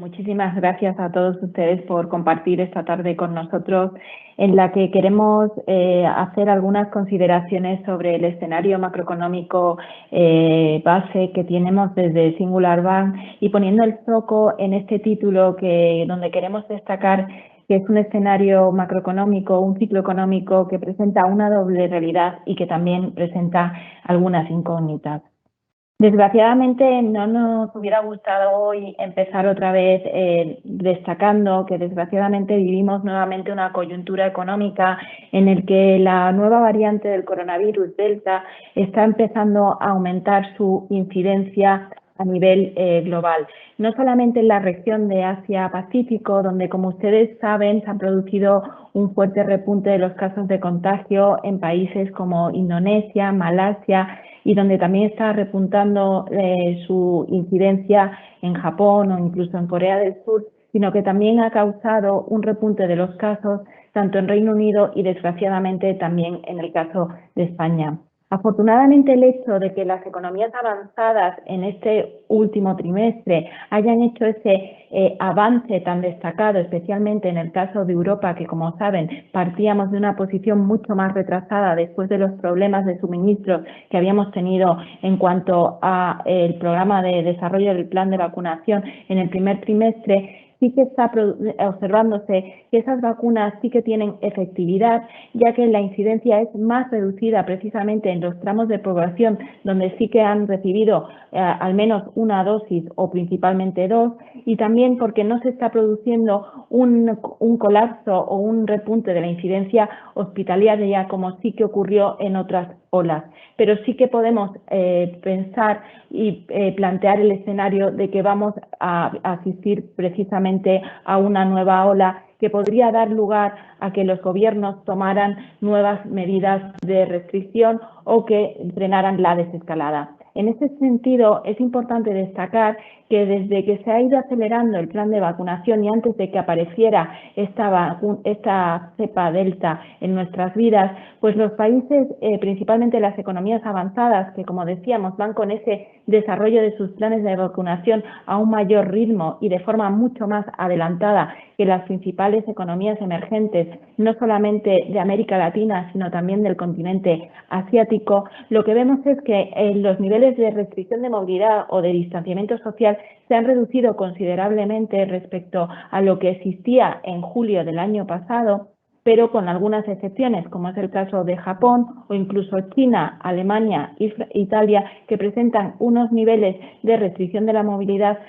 Muchísimas gracias a todos ustedes por compartir esta tarde con nosotros, en la que queremos hacer algunas consideraciones sobre el escenario macroeconómico base que tenemos desde Singular Bank, y poniendo el foco en este título donde queremos destacar que es un escenario macroeconómico, un ciclo económico que presenta una doble realidad y que también presenta algunas incógnitas. Desgraciadamente no nos hubiera gustado hoy empezar otra vez destacando que desgraciadamente vivimos nuevamente una coyuntura económica en el que la nueva variante del coronavirus Delta está empezando a aumentar su incidencia a nivel global. No solamente en la región de Asia-Pacífico, donde, como ustedes saben, se han producido un fuerte repunte de los casos de contagio en países como Indonesia, Malasia, y donde también está repuntando su incidencia en Japón o incluso en Corea del Sur, sino que también ha causado un repunte de los casos tanto en Reino Unido y desgraciadamente también en el caso de España. Afortunadamente, el hecho de que las economías avanzadas en este último trimestre hayan hecho ese avance tan destacado, especialmente en el caso de Europa, que, como saben, partíamos de una posición mucho más retrasada después de los problemas de suministro que habíamos tenido en cuanto al programa de desarrollo del plan de vacunación en el primer trimestre, sí que está observándose que esas vacunas sí que tienen efectividad, ya que la incidencia es más reducida precisamente en los tramos de población donde sí que han recibido al menos una dosis o principalmente dos, y también porque no se está produciendo un colapso o un repunte de la incidencia hospitalaria como sí que ocurrió en otras olas. Pero sí que podemos pensar y plantear el escenario de que vamos a asistir precisamente a una nueva ola que podría dar lugar a que los gobiernos tomaran nuevas medidas de restricción o que frenaran la desescalada. En este sentido, es importante destacar que desde que se ha ido acelerando el plan de vacunación y antes de que apareciera esta cepa Delta en nuestras vidas, pues los países, principalmente las economías avanzadas, que, como decíamos, van con ese desarrollo de sus planes de vacunación a un mayor ritmo y de forma mucho más adelantada que las principales economías emergentes, no solamente de América Latina, sino también del continente asiático, lo que vemos es que los niveles de restricción de movilidad o de distanciamiento social se han reducido considerablemente respecto a lo que existía en julio del año pasado, pero con algunas excepciones, como es el caso de Japón o incluso China, Alemania e Italia, que presentan unos niveles de restricción de la movilidad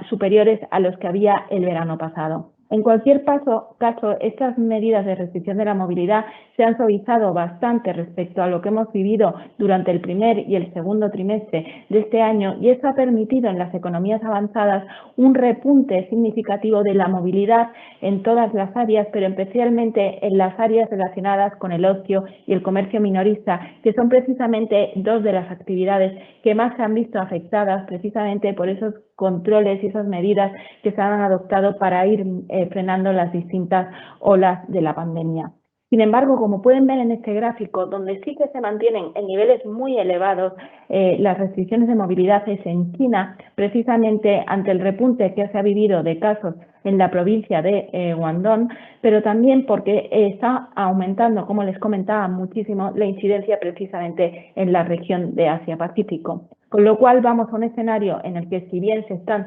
superiores a los que había el verano pasado. En cualquier caso, estas medidas de restricción de la movilidad se han suavizado bastante respecto a lo que hemos vivido durante el primer y el segundo trimestre de este año, y eso ha permitido en las economías avanzadas un repunte significativo de la movilidad en todas las áreas, pero especialmente en las áreas relacionadas con el ocio y el comercio minorista, que son precisamente dos de las actividades que más se han visto afectadas precisamente por esos controles y esas medidas que se han adoptado para ir frenando las distintas olas de la pandemia. Sin embargo, como pueden ver en este gráfico, donde sí que se mantienen en niveles muy elevados las restricciones de movilidad es en China, precisamente ante el repunte que se ha vivido de casos en la provincia de Guangdong, pero también porque está aumentando, como les comentaba, muchísimo la incidencia precisamente en la región de Asia-Pacífico. Con lo cual vamos a un escenario en el que, si bien se están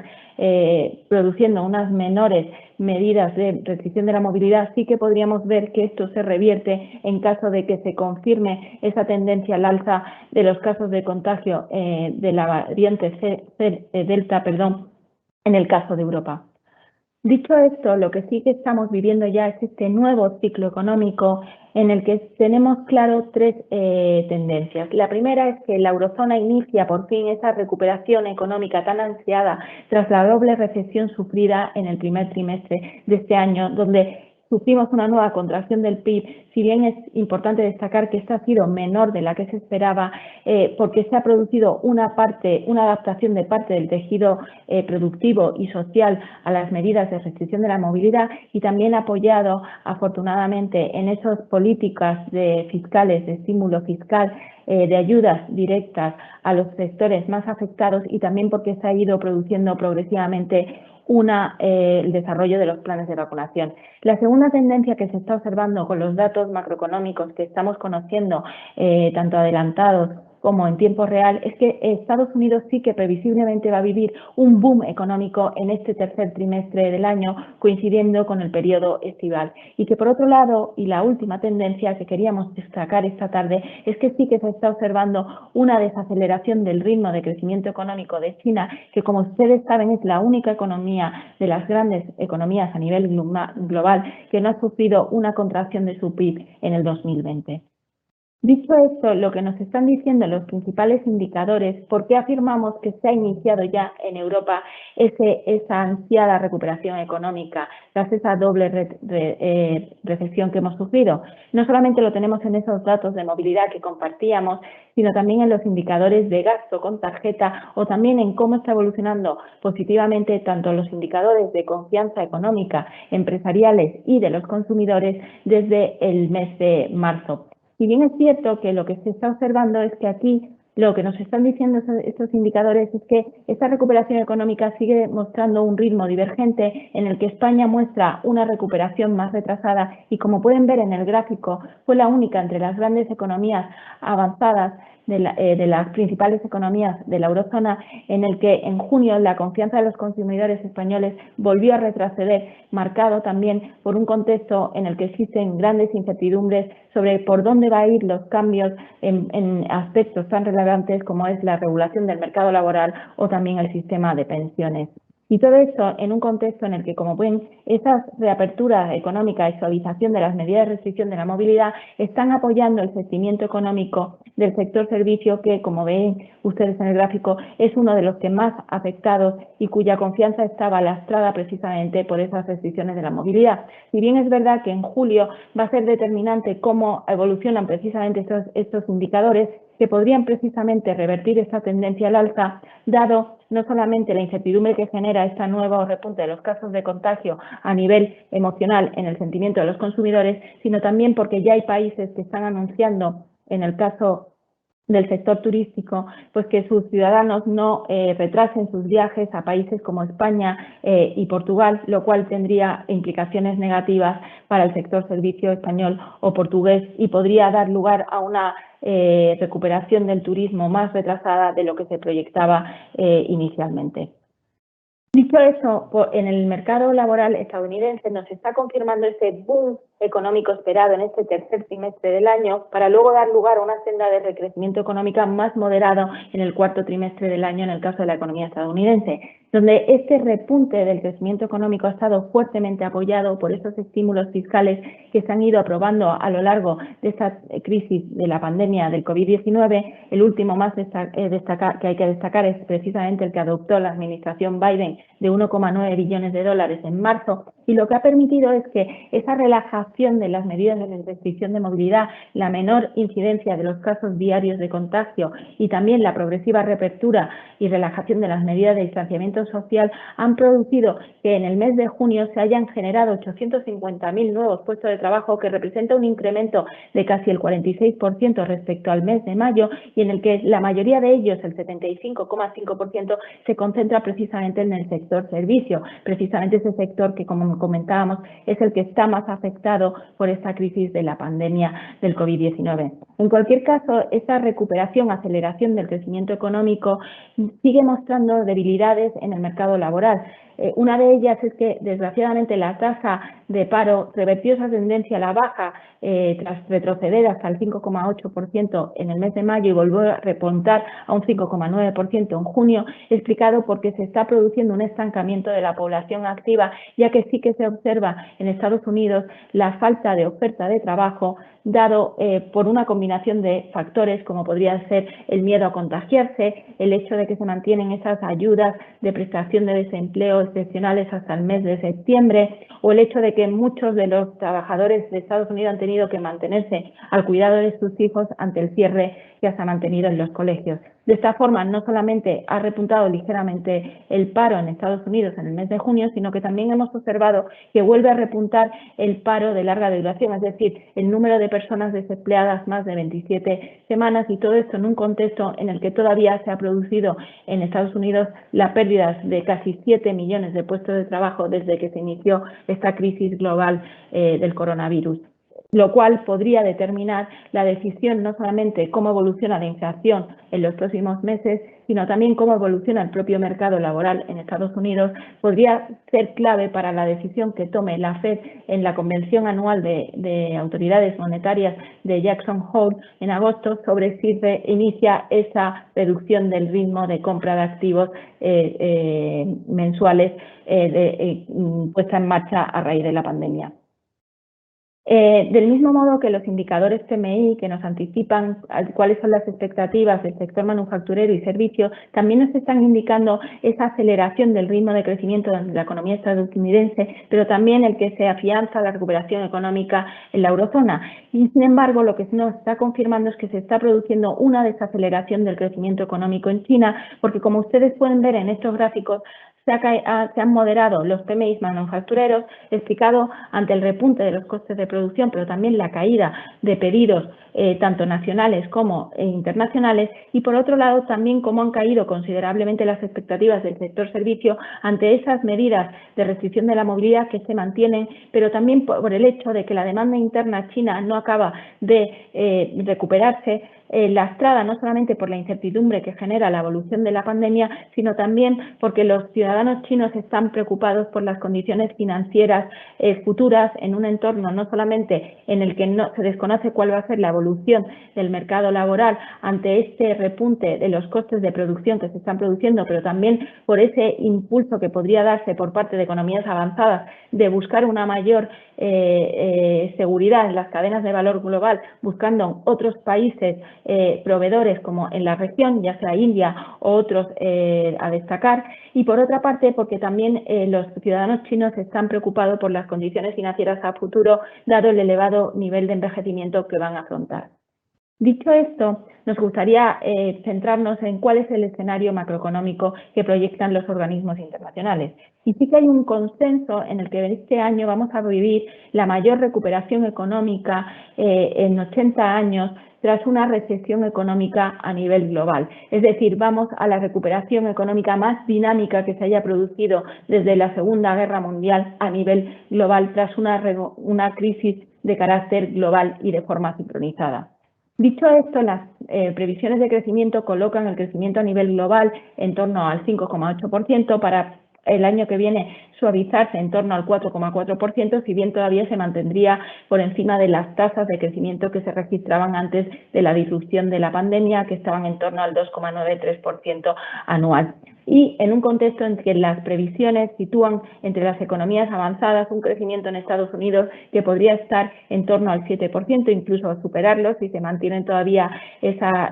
produciendo unas menores medidas de restricción de la movilidad, sí que podríamos ver que esto se revierte en caso de que se confirme esa tendencia al alza de los casos de contagio de la variante Delta, en el caso de Europa. Dicho esto, lo que sí que estamos viviendo ya es este nuevo ciclo económico en el que tenemos claro tres tendencias. La primera es que la eurozona inicia por fin esa recuperación económica tan ansiada tras la doble recesión sufrida en el primer trimestre de este año, donde sufrimos una nueva contracción del PIB. Si bien es importante destacar que esta ha sido menor de la que se esperaba, porque se ha producido una adaptación de parte del tejido productivo y social a las medidas de restricción de la movilidad, y también apoyado afortunadamente en esas políticas fiscales, de estímulo fiscal, de ayudas directas a los sectores más afectados y también porque se ha ido produciendo progresivamente el desarrollo de los planes de vacunación. La segunda tendencia que se está observando con los datos macroeconómicos que estamos conociendo, tanto adelantados como en tiempo real, es que Estados Unidos sí que previsiblemente va a vivir un boom económico en este tercer trimestre del año, coincidiendo con el periodo estival. Y que por otro lado, y la última tendencia que queríamos destacar esta tarde, es que sí que se está observando una desaceleración del ritmo de crecimiento económico de China, que como ustedes saben es la única economía de las grandes economías a nivel global que no ha sufrido una contracción de su PIB en el 2020. Dicho esto, lo que nos están diciendo los principales indicadores, ¿por qué afirmamos que se ha iniciado ya en Europa esa ansiada recuperación económica tras esa doble recesión que hemos sufrido? No solamente lo tenemos en esos datos de movilidad que compartíamos, sino también en los indicadores de gasto con tarjeta o también en cómo está evolucionando positivamente tanto los indicadores de confianza económica, empresariales y de los consumidores desde el mes de marzo. Si bien es cierto que lo que se está observando es que aquí lo que nos están diciendo estos indicadores es que esta recuperación económica sigue mostrando un ritmo divergente en el que España muestra una recuperación más retrasada y, como pueden ver en el gráfico, fue la única entre las grandes economías avanzadas de las principales economías de la eurozona en el que en junio la confianza de los consumidores españoles volvió a retroceder, marcado también por un contexto en el que existen grandes incertidumbres sobre por dónde va a ir los cambios en aspectos tan relevantes como es la regulación del mercado laboral o también el sistema de pensiones. Y todo esto en un contexto en el que, como ven, esas reaperturas económicas y suavización de las medidas de restricción de la movilidad están apoyando el crecimiento económico del sector servicio que, como ven ustedes en el gráfico, es uno de los que más afectados y cuya confianza estaba lastrada precisamente por esas restricciones de la movilidad. Si bien es verdad que en julio va a ser determinante cómo evolucionan precisamente estos indicadores, que podrían precisamente revertir esta tendencia al alza, dado no solamente la incertidumbre que genera esta nueva repunte de los casos de contagio a nivel emocional en el sentimiento de los consumidores, sino también porque ya hay países que están anunciando, en el caso del sector turístico, pues que sus ciudadanos no retrasen sus viajes a países como España y Portugal, lo cual tendría implicaciones negativas para el sector servicio español o portugués y podría dar lugar a una recuperación del turismo más retrasada de lo que se proyectaba inicialmente. Dicho eso, en el mercado laboral estadounidense nos está confirmando ese boom económico esperado en este tercer trimestre del año para luego dar lugar a una senda de recrecimiento económico más moderado en el cuarto trimestre del año en el caso de la economía estadounidense, donde este repunte del crecimiento económico ha estado fuertemente apoyado por esos estímulos fiscales que se han ido aprobando a lo largo de esta crisis de la pandemia del COVID-19. El último más que hay que destacar es precisamente el que adoptó la administración Biden de 1,9 billones de dólares en marzo, y lo que ha permitido es que esa relajación de las medidas de restricción de movilidad, la menor incidencia de los casos diarios de contagio y también la progresiva reapertura y relajación de las medidas de distanciamiento social han producido que en el mes de junio se hayan generado 850.000 nuevos puestos de trabajo, que representa un incremento de casi el 46% respecto al mes de mayo, y en el que la mayoría de ellos, el 75,5%, se concentra precisamente en el sector servicio, precisamente ese sector que, como comentábamos, es el que está más afectado por esta crisis de la pandemia del COVID-19. En cualquier caso, esta recuperación, aceleración del crecimiento económico sigue mostrando debilidades en el mercado laboral. Una de ellas es que, desgraciadamente, la tasa de paro revertió esa tendencia a la baja tras retroceder hasta el 5,8% en el mes de mayo y volvió a repuntar a un 5,9% en junio, explicado porque se está produciendo un estancamiento de la población activa, ya que sí que se observa en Estados Unidos la falta de oferta de trabajo, dado por una combinación de factores como podría ser el miedo a contagiarse, el hecho de que se mantienen esas ayudas de prestación de desempleo excepcionales hasta el mes de septiembre, o el hecho de que muchos de los trabajadores de Estados Unidos han tenido que mantenerse al cuidado de sus hijos ante el cierre ya se ha mantenido en los colegios. De esta forma, no solamente ha repuntado ligeramente el paro en Estados Unidos en el mes de junio, sino que también hemos observado que vuelve a repuntar el paro de larga duración, es decir, el número de personas desempleadas más de 27 semanas, y todo esto en un contexto en el que todavía se ha producido en Estados Unidos la pérdida de casi 7 millones de puestos de trabajo desde que se inició esta crisis global del coronavirus, lo cual podría determinar la decisión no solamente cómo evoluciona la inflación en los próximos meses, sino también cómo evoluciona el propio mercado laboral en Estados Unidos. Podría ser clave para la decisión que tome la Fed en la convención anual de autoridades monetarias de Jackson Hole en agosto sobre si se inicia esa reducción del ritmo de compra de activos mensuales puesta en marcha a raíz de la pandemia. Del mismo modo que los indicadores PMI que nos anticipan cuáles son las expectativas del sector manufacturero y servicio, también nos están indicando esa aceleración del ritmo de crecimiento de la economía estadounidense, pero también el que se afianza la recuperación económica en la eurozona. Y sin embargo, lo que nos está confirmando es que se está produciendo una desaceleración del crecimiento económico en China, porque como ustedes pueden ver en estos gráficos, se han moderado los PMI manufactureros, explicado ante el repunte de los costes de producción, pero también la caída de pedidos tanto nacionales como internacionales, y por otro lado también cómo han caído considerablemente las expectativas del sector servicio ante esas medidas de restricción de la movilidad que se mantienen, pero también por el hecho de que la demanda interna china no acaba de recuperarse, lastrada no solamente por la incertidumbre que genera la evolución de la pandemia, sino también porque los ciudadanos chinos están preocupados por las condiciones financieras futuras en un entorno no solamente en el que no se desconoce cuál va a ser la evolución del mercado laboral ante este repunte de los costes de producción que se están produciendo, pero también por ese impulso que podría darse por parte de economías avanzadas de buscar una mayor seguridad en las cadenas de valor global, buscando otros países proveedores como en la región, ya sea India o otros a destacar, y por otra parte porque también los ciudadanos chinos están preocupados por las condiciones financieras a futuro, dado el elevado nivel de envejecimiento que van a afrontar. Dicho esto, nos gustaría centrarnos en cuál es el escenario macroeconómico que proyectan los organismos internacionales. Y sí que hay un consenso en el que este año vamos a vivir la mayor recuperación económica en 80 años tras una recesión económica a nivel global. Es decir, vamos a la recuperación económica más dinámica que se haya producido desde la Segunda Guerra Mundial a nivel global tras una crisis de carácter global y de forma sincronizada. Dicho esto, las previsiones de crecimiento colocan el crecimiento a nivel global en torno al 5,8%, para el año que viene suavizarse en torno al 4,4%, si bien todavía se mantendría por encima de las tasas de crecimiento que se registraban antes de la disrupción de la pandemia, que estaban en torno al 2,93% anual. Y en un contexto en que las previsiones sitúan entre las economías avanzadas un crecimiento en Estados Unidos que podría estar en torno al 7%, incluso superarlo si se mantienen todavía esas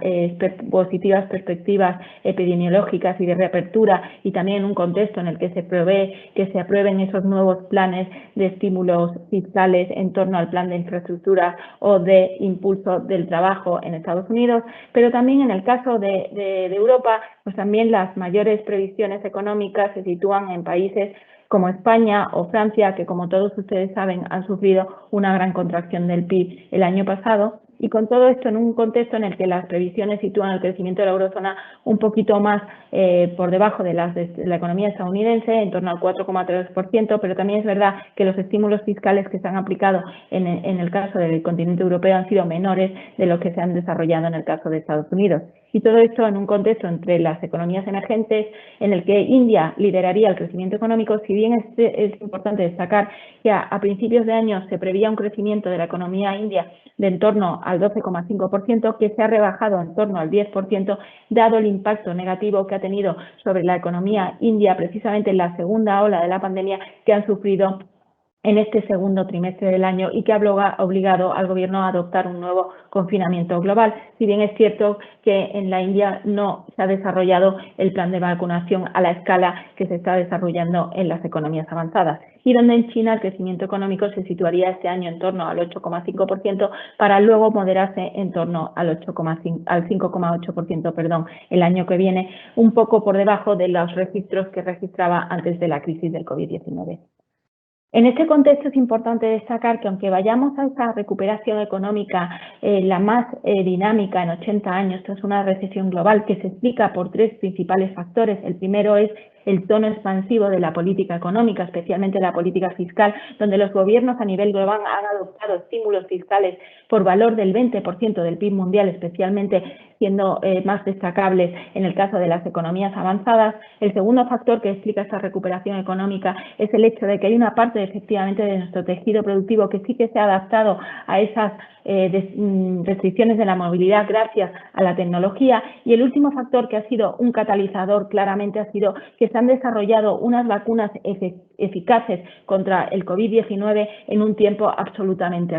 positivas perspectivas epidemiológicas y de reapertura, y también en un contexto en el que se prevé que se aprueben esos nuevos planes de estímulos fiscales en torno al plan de infraestructura o de impulso del trabajo en Estados Unidos, pero también en el caso de Europa, pues también las mayores previsiones económicas se sitúan en países como España o Francia, que como todos ustedes saben han sufrido una gran contracción del PIB el año pasado. Y con todo esto en un contexto en el que las previsiones sitúan el crecimiento de la eurozona un poquito más por debajo de las de la economía estadounidense, en torno al 4,3%, pero también es verdad que los estímulos fiscales que se han aplicado en el caso del continente europeo han sido menores de los que se han desarrollado en el caso de Estados Unidos. Y todo esto en un contexto entre las economías emergentes en el que India lideraría el crecimiento económico, si bien es importante destacar que a principios de año se preveía un crecimiento de la economía india de en torno al 12,5%, que se ha rebajado en torno al 10%, dado el impacto negativo que ha tenido sobre la economía india precisamente en la segunda ola de la pandemia que han sufrido en este segundo trimestre del año y que ha obligado al Gobierno a adoptar un nuevo confinamiento global. Si bien es cierto que en la India no se ha desarrollado el plan de vacunación a la escala que se está desarrollando en las economías avanzadas, y donde en China el crecimiento económico se situaría este año en torno al 8,5% para luego moderarse en torno al 5,8% el año que viene, un poco por debajo de los registros que registraba antes de la crisis del COVID-19. En este contexto es importante destacar que aunque vayamos a esa recuperación económica la más dinámica en 80 años, esto es una recesión global que se explica por tres principales factores. El primero es el tono expansivo de la política económica, especialmente la política fiscal, donde los gobiernos a nivel global han adoptado estímulos fiscales por valor del 20% del PIB mundial, especialmente siendo más destacables en el caso de las economías avanzadas. El segundo factor que explica esta recuperación económica es el hecho de que hay una parte efectivamente de nuestro tejido productivo que sí que se ha adaptado a esas restricciones de la movilidad gracias a la tecnología, y el último factor que ha sido un catalizador claramente ha sido que se han desarrollado unas vacunas eficaces contra el COVID-19 en un tiempo absolutamente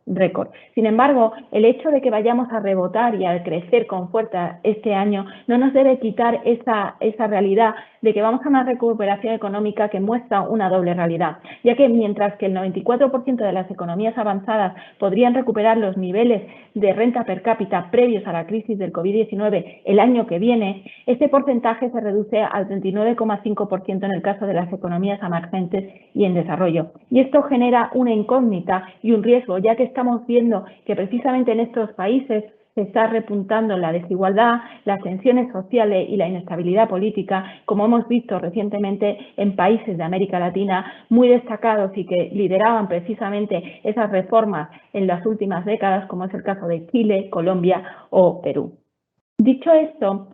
récord. Sin embargo, el hecho de que vayamos a rebotar y a crecer con fuerza este año no nos debe quitar esa realidad de que vamos a una recuperación económica que muestra una doble realidad, ya que mientras que el 94% de las economías avanzadas podrían recuperar los niveles de renta per cápita previos a la crisis del COVID-19 el año que viene, este porcentaje se reduce al 39,5% en el caso de las economías emergentes y en desarrollo. Y esto genera una incógnita y un riesgo, ya que estamos viendo que precisamente en estos países se está repuntando la desigualdad, las tensiones sociales y la inestabilidad política, como hemos visto recientemente en países de América Latina muy destacados y que lideraban precisamente esas reformas en las últimas décadas, como es el caso de Chile, Colombia o Perú. Dicho esto,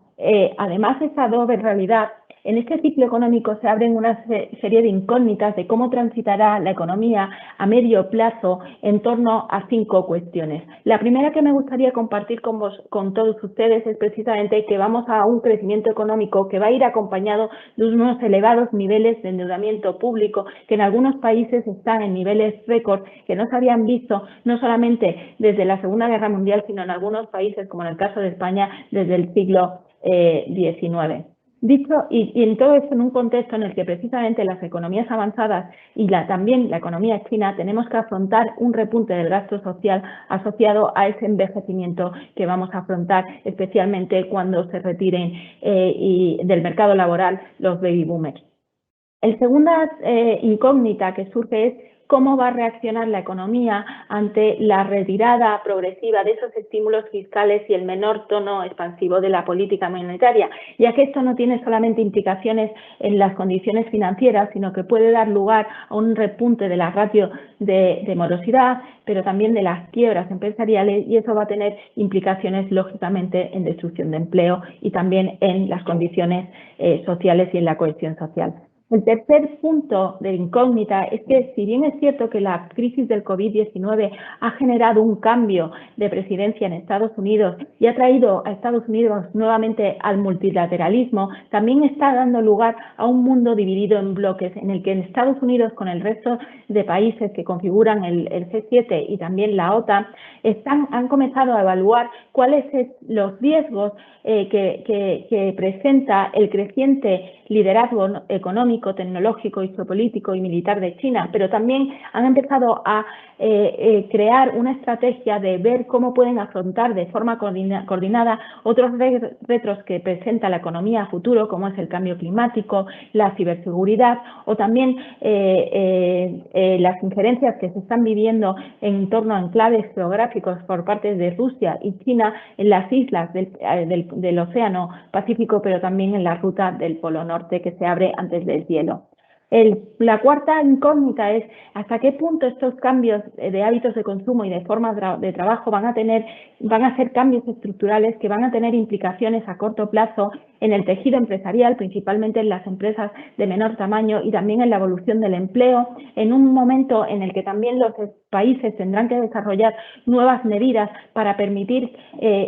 además de esa doble realidad, en este ciclo económico se abren una serie de incógnitas de cómo transitará la economía a medio plazo en torno a 5 cuestiones. La primera que me gustaría compartir con todos ustedes es precisamente que vamos a un crecimiento económico que va a ir acompañado de unos elevados niveles de endeudamiento público que en algunos países están en niveles récord que no se habían visto no solamente desde la Segunda Guerra Mundial, sino en algunos países, como en el caso de España, desde el siglo XIX. Dicho, y en todo esto en un contexto en el que precisamente las economías avanzadas y también la economía china tenemos que afrontar un repunte del gasto social asociado a ese envejecimiento que vamos a afrontar, especialmente cuando se retiren del mercado laboral los baby boomers. La segunda incógnita que surge es cómo va a reaccionar la economía ante la retirada progresiva de esos estímulos fiscales y el menor tono expansivo de la política monetaria, ya que esto no tiene solamente implicaciones en las condiciones financieras, sino que puede dar lugar a un repunte de la ratio de morosidad, pero también de las quiebras empresariales, y eso va a tener implicaciones lógicamente en destrucción de empleo y también en las condiciones sociales y en la cohesión social. El tercer punto de incógnita es que, si bien es cierto que la crisis del COVID-19 ha generado un cambio de presidencia en Estados Unidos y ha traído a Estados Unidos nuevamente al multilateralismo, también está dando lugar a un mundo dividido en bloques, en el que en Estados Unidos, con el resto de países que configuran el G7 y también la OTAN, han comenzado a evaluar cuáles son los riesgos que presenta el creciente liderazgo económico, tecnológico, geopolítico y militar de China, pero también han empezado a crear una estrategia de ver cómo pueden afrontar de forma coordinada otros retos que presenta la economía a futuro, como es el cambio climático, la ciberseguridad o también las injerencias que se están viviendo en torno a enclaves geográficos por parte de Rusia y China en las islas del Océano Pacífico, pero también en la ruta del Polo Norte que se abre antes del hielo. La cuarta incógnita es hasta qué punto estos cambios de hábitos de consumo y de formas de trabajo van a ser cambios estructurales que van a tener implicaciones a corto plazo en el tejido empresarial, principalmente en las empresas de menor tamaño y también en la evolución del empleo, en un momento en el que también los países tendrán que desarrollar nuevas medidas para permitir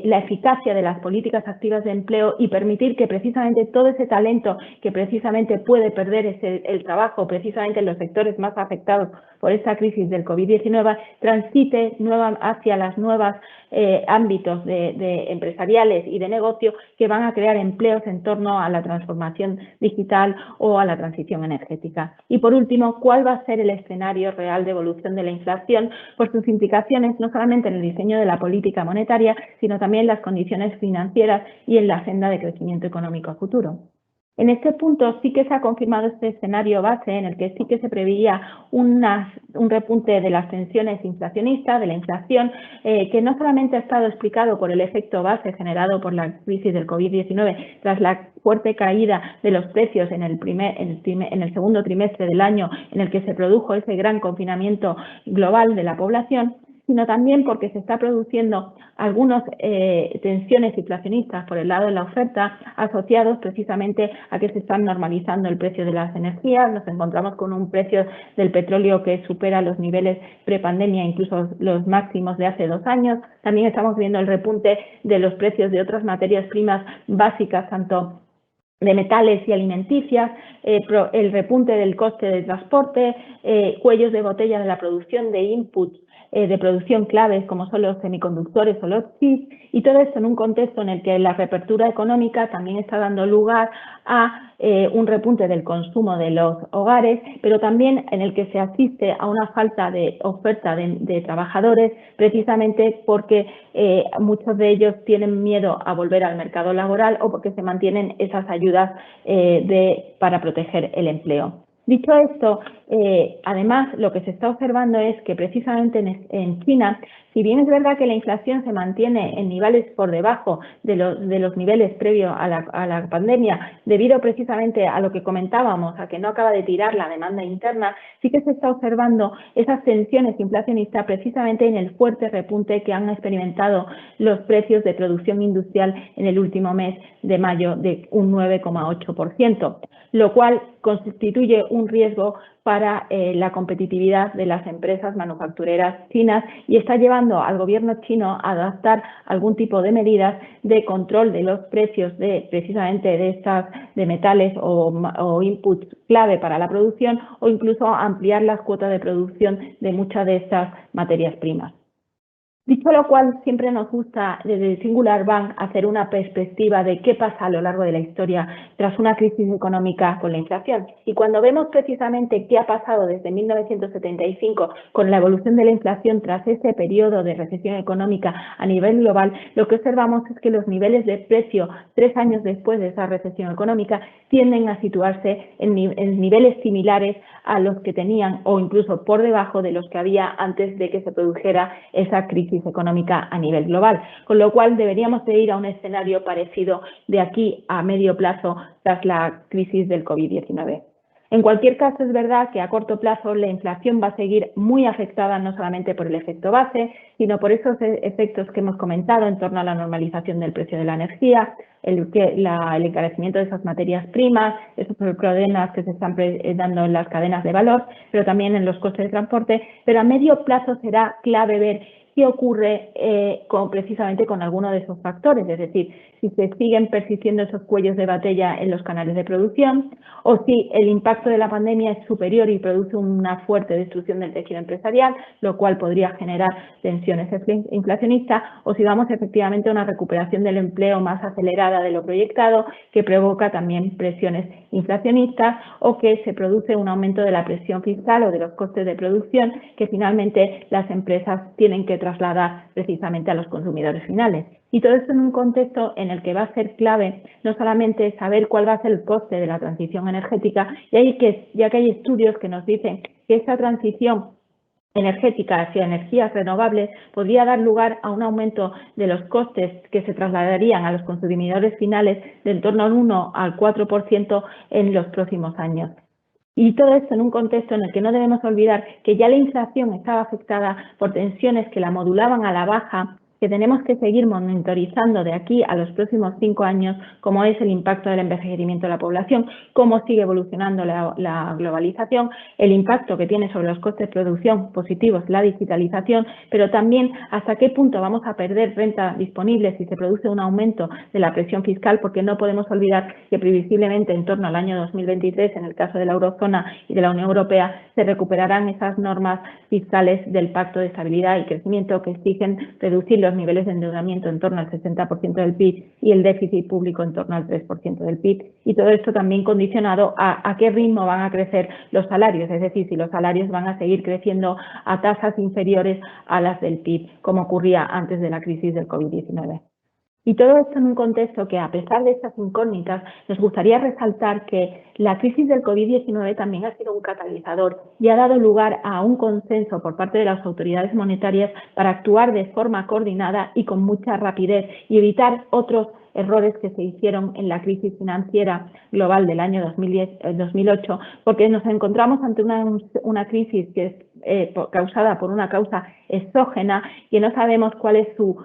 la eficacia de las políticas activas de empleo y permitir que precisamente todo ese talento que precisamente puede perder el trabajo precisamente en los sectores más afectados por esta crisis del COVID-19 transite hacia las nuevas ámbitos empresariales y de negocio que van a crear empleos en torno a la transformación digital o a la transición energética. Y por último, ¿cuál va a ser el escenario real de evolución de la inflación por sus implicaciones no solamente en el diseño de la política monetaria, sino también en las condiciones financieras y en la senda de crecimiento económico a futuro? En este punto sí que se ha confirmado este escenario base en el que sí que se preveía un repunte de las tensiones inflacionistas, de la inflación, que no solamente ha estado explicado por el efecto base generado por la crisis del COVID-19 tras la fuerte caída de los precios en el segundo trimestre del año en el que se produjo ese gran confinamiento global de la población, sino también porque se está produciendo algunas tensiones inflacionistas por el lado de la oferta asociados precisamente a que se están normalizando el precio de las energías. Nos encontramos con un precio del petróleo que supera los niveles prepandemia, incluso los máximos de hace 2 años. También estamos viendo el repunte de los precios de otras materias primas básicas, tanto de metales y alimenticias, el repunte del coste de transporte, cuellos de botella de la producción de inputs de producción claves como son los semiconductores o los chips, y todo esto en un contexto en el que la reapertura económica también está dando lugar a un repunte del consumo de los hogares, pero también en el que se asiste a una falta de oferta de trabajadores, precisamente porque muchos de ellos tienen miedo a volver al mercado laboral o porque se mantienen esas ayudas para proteger el empleo. Dicho esto, además lo que se está observando es que precisamente en China, si bien es verdad que la inflación se mantiene en niveles por debajo de los niveles previos a la pandemia, debido precisamente a lo que comentábamos, a que no acaba de tirar la demanda interna, sí que se está observando esas tensiones inflacionistas precisamente en el fuerte repunte que han experimentado los precios de producción industrial en el último mes de mayo de un 9,8%, lo cual constituye un riesgo para la competitividad de las empresas manufactureras chinas y está llevando al gobierno chino a adoptar algún tipo de medidas de control de los precios precisamente de metales o inputs clave para la producción, o incluso ampliar las cuotas de producción de muchas de estas materias primas. Dicho lo cual, siempre nos gusta desde Singular Bank hacer una perspectiva de qué pasa a lo largo de la historia tras una crisis económica con la inflación. Y cuando vemos precisamente qué ha pasado desde 1975 con la evolución de la inflación tras ese periodo de recesión económica a nivel global, lo que observamos es que los niveles de precio 3 años después de esa recesión económica tienden a situarse en niveles similares a los que tenían o incluso por debajo de los que había antes de que se produjera esa crisis económica a nivel global, con lo cual deberíamos de ir a un escenario parecido de aquí a medio plazo tras la crisis del COVID-19. En cualquier caso, es verdad que a corto plazo la inflación va a seguir muy afectada no solamente por el efecto base, sino por esos efectos que hemos comentado en torno a la normalización del precio de la energía, el encarecimiento de esas materias primas, esos problemas que se están dando en las cadenas de valor, pero también en los costes de transporte. Pero a medio plazo será clave ver qué ocurre precisamente con alguno de esos factores, es decir, si se siguen persistiendo esos cuellos de botella en los canales de producción, o si el impacto de la pandemia es superior y produce una fuerte destrucción del tejido empresarial, lo cual podría generar tensiones inflacionistas, o si vamos efectivamente a una recuperación del empleo más acelerada de lo proyectado, que provoca también presiones inflacionistas, o que se produce un aumento de la presión fiscal o de los costes de producción que finalmente las empresas tienen que trasladar precisamente a los consumidores finales. Y todo esto en un contexto en el que va a ser clave no solamente saber cuál va a ser el coste de la transición energética, ya que hay estudios que nos dicen que esta transición energética hacia energías renovables podría dar lugar a un aumento de los costes que se trasladarían a los consumidores finales de en torno al 1 al 4% en los próximos años. Y todo esto en un contexto en el que no debemos olvidar que ya la inflación estaba afectada por tensiones que la modulaban a la baja que tenemos que seguir monitorizando de aquí a los próximos 5 años cómo es el impacto del envejecimiento de la población, cómo sigue evolucionando la globalización, el impacto que tiene sobre los costes de producción positivos la digitalización, pero también hasta qué punto vamos a perder renta disponible si se produce un aumento de la presión fiscal, porque no podemos olvidar que previsiblemente en torno al año 2023, en el caso de la eurozona y de la Unión Europea, se recuperarán esas normas fiscales del Pacto de Estabilidad y Crecimiento que exigen reducir los niveles de endeudamiento en torno al 60% del PIB y el déficit público en torno al 3% del PIB. Y todo esto también condicionado a qué ritmo van a crecer los salarios, es decir, si los salarios van a seguir creciendo a tasas inferiores a las del PIB, como ocurría antes de la crisis del COVID-19. Y todo esto en un contexto que, a pesar de estas incógnitas, nos gustaría resaltar que la crisis del COVID-19 también ha sido un catalizador y ha dado lugar a un consenso por parte de las autoridades monetarias para actuar de forma coordinada y con mucha rapidez y evitar otros errores que se hicieron en la crisis financiera global del año 2008, porque nos encontramos ante una crisis que es causada por una causa exógena y no sabemos cuál es su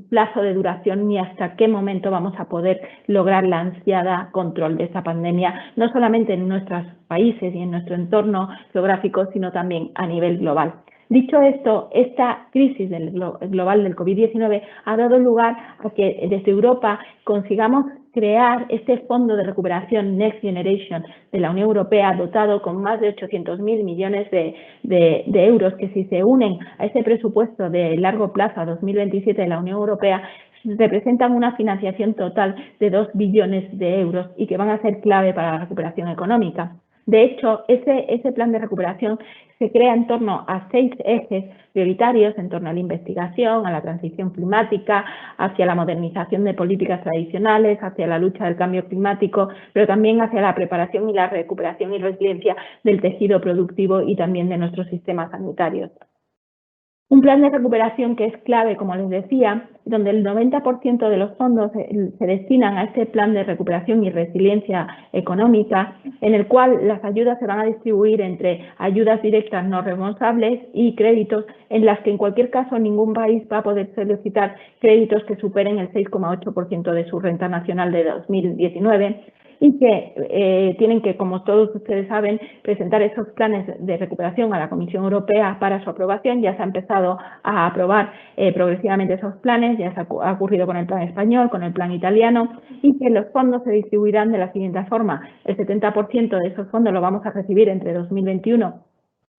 plazo de duración ni hasta qué momento vamos a poder lograr la ansiada control de esta pandemia, no solamente en nuestros países y en nuestro entorno geográfico, sino también a nivel global. Dicho esto, esta crisis global del COVID-19 ha dado lugar a que desde Europa consigamos crear este fondo de recuperación Next Generation de la Unión Europea, dotado con más de 800.000 millones de euros, que si se unen a ese presupuesto de largo plazo a 2027 de la Unión Europea, representan una financiación total de 2 billones de euros y que van a ser clave para la recuperación económica. De hecho, ese plan de recuperación se crea en torno a 6 ejes prioritarios, en torno a la investigación, a la transición climática, hacia la modernización de políticas tradicionales, hacia la lucha del cambio climático, pero también hacia la preparación y la recuperación y resiliencia del tejido productivo y también de nuestros sistemas sanitarios. Un plan de recuperación que es clave, como les decía, donde el 90% de los fondos se destinan a este plan de recuperación y resiliencia económica, en el cual las ayudas se van a distribuir entre ayudas directas no responsables y créditos en las que en cualquier caso ningún país va a poder solicitar créditos que superen el 6,8% de su renta nacional de 2019 y que tienen que, como todos ustedes saben, presentar esos planes de recuperación a la Comisión Europea para su aprobación. Ya se ha empezado a aprobar progresivamente esos planes, ya se ha ocurrido con el plan español, con el plan italiano, y que los fondos se distribuirán de la siguiente forma. El 70% de esos fondos lo vamos a recibir entre 2021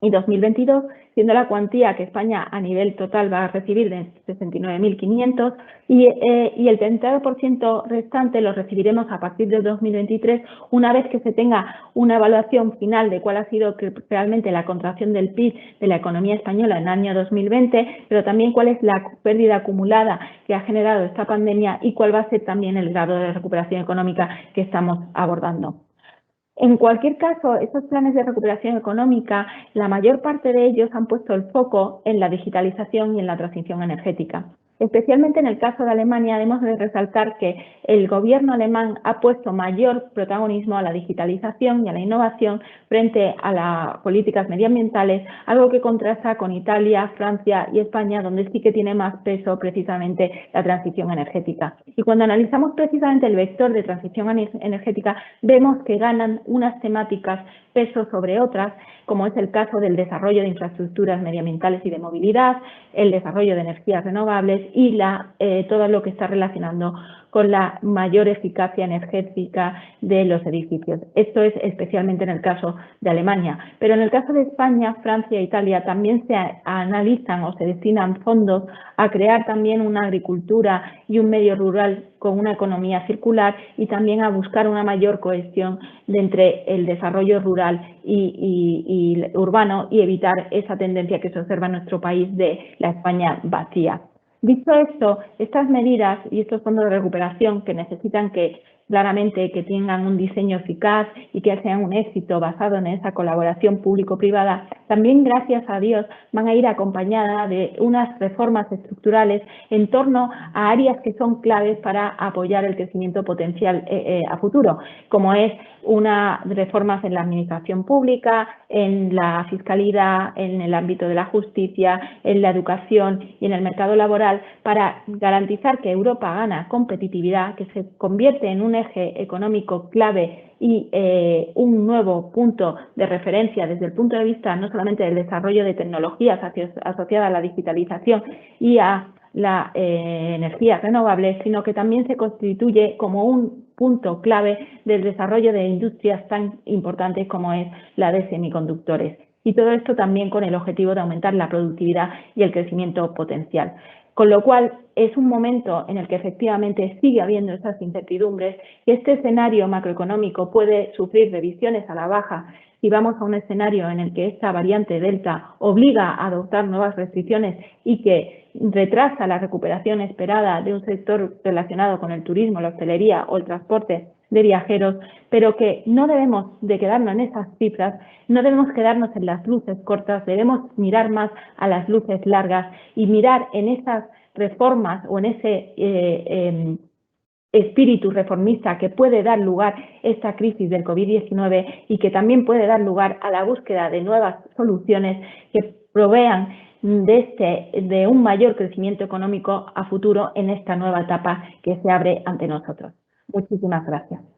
y 2022, siendo la cuantía que España a nivel total va a recibir de 69.500 y el 30% restante lo recibiremos a partir de 2023, una vez que se tenga una evaluación final de cuál ha sido realmente la contracción del PIB de la economía española en el año 2020, pero también cuál es la pérdida acumulada que ha generado esta pandemia y cuál va a ser también el grado de recuperación económica que estamos abordando. En cualquier caso, estos planes de recuperación económica, la mayor parte de ellos han puesto el foco en la digitalización y en la transición energética. Especialmente en el caso de Alemania, debemos de resaltar que el gobierno alemán ha puesto mayor protagonismo a la digitalización y a la innovación frente a las políticas medioambientales, algo que contrasta con Italia, Francia y España, donde sí que tiene más peso precisamente la transición energética. Y cuando analizamos precisamente el vector de transición energética, vemos que ganan unas temáticas peso sobre otras, como es el caso del desarrollo de infraestructuras medioambientales y de movilidad, el desarrollo de energías renovables y todo lo que está relacionando con la mayor eficacia energética de los edificios. Esto es especialmente en el caso de Alemania, pero en el caso de España, Francia e Italia también se analizan o se destinan fondos a crear también una agricultura y un medio rural con una economía circular y también a buscar una mayor cohesión entre el desarrollo rural y urbano y evitar esa tendencia que se observa en nuestro país de la España vacía. Dicho esto, estas medidas y estos fondos de recuperación que necesitan que claramente que tengan un diseño eficaz y que sean un éxito basado en esa colaboración público-privada, también, gracias a Dios, van a ir acompañadas de unas reformas estructurales en torno a áreas que son claves para apoyar el crecimiento potencial a futuro, como es unas reformas en la administración pública, en la fiscalidad, en el ámbito de la justicia, en la educación y en el mercado laboral, para garantizar que Europa gana competitividad, que se convierte en un eje económico clave y un nuevo punto de referencia desde el punto de vista no solamente del desarrollo de tecnologías asociadas a la digitalización y a la energía renovable, sino que también se constituye como un punto clave del desarrollo de industrias tan importantes como es la de semiconductores. Y todo esto también con el objetivo de aumentar la productividad y el crecimiento potencial. Con lo cual, es un momento en el que efectivamente sigue habiendo esas incertidumbres y este escenario macroeconómico puede sufrir revisiones a la baja si vamos a un escenario en el que esta variante Delta obliga a adoptar nuevas restricciones y que retrasa la recuperación esperada de un sector relacionado con el turismo, la hostelería o el transporte de viajeros, pero que no debemos de quedarnos en esas cifras, no debemos quedarnos en las luces cortas, debemos mirar más a las luces largas y mirar en esas reformas o en ese espíritu reformista que puede dar lugar a esta crisis del COVID-19 y que también puede dar lugar a la búsqueda de nuevas soluciones que provean de un mayor crecimiento económico a futuro en esta nueva etapa que se abre ante nosotros. Muchísimas gracias.